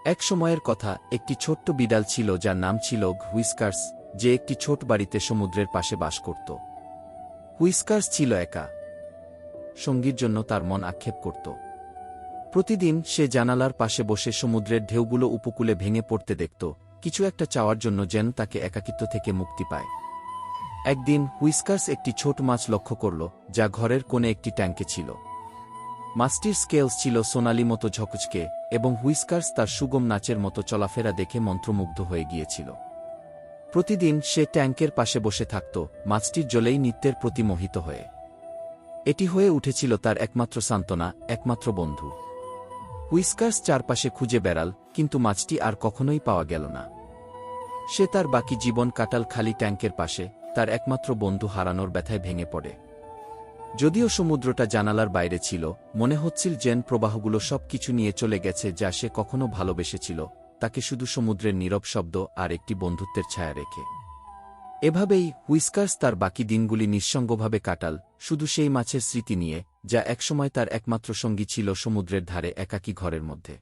এক সময়ের কথা, একটি ছোট্ট বিড়াল ছিল যার নাম ছিল হুইস্কার্স, যে একটি ছোট বাড়িতে সমুদ্রের পাশে বাস করত। হুইস্কার্স ছিল একা। সঙ্গীর জন্য তার মন আক্ষেপ করত। প্রতিদিন সে জানালার পাশে বসে সমুদ্রের ঢেউগুলো উপকূলে ভেঙে পড়তে দেখত, কিছু একটা চাওয়ার জন্য যেন তাকে একাকিত্ব থেকে মুক্তি পায়। একদিন হুইস্কার্স একটি ছোট মাছ লক্ষ্য করল, যা ঘরের কোণে একটি ট্যাঙ্কে ছিল। মাছটির স্কেলস ছিল সোনালি মতো ঝকঝকে, এবং হুইস্কার্স তার সুগম নাচের মতো চলাফেরা দেখে মন্ত্রমুগ্ধ হয়ে গিয়েছিল। প্রতিদিন সে ট্যাঙ্কের পাশে বসে থাকত, মাছটির জলেই নৃত্যের প্রতি মোহিত হয়ে। এটি হয়ে উঠেছিল তার একমাত্র সান্ত্বনা, একমাত্র বন্ধু। হুইস্কার্স চারপাশে খুঁজে বেড়াল, কিন্তু মাছটি আর কখনোই পাওয়া গেল না। সে তার বাকি জীবন কাটাল খালি ট্যাঙ্কের পাশে, তার একমাত্র বন্ধু হারানোর ব্যথায় ভেঙে পড়ে। যদিও সমুদ্রটা জানালার বাইরে ছিল, মনে হচ্ছিল যেন প্রবাহগুলো সব কিছু নিয়ে চলে গেছে যা সে কখনো ভালোবেসেছিল, তাকে শুধু সমুদ্রের নীরব শব্দ আর একটি বন্ধুত্বের ছায়া রেখে। এভাবেই হুইস্কার্স তার বাকি দিনগুলি নিঃসঙ্গভাবে কাটাল, শুধু সেই মাছের স্মৃতি নিয়ে, যা একসময় তার একমাত্র সঙ্গী ছিল সমুদ্রের ধারে একাকী ঘরের মধ্যে।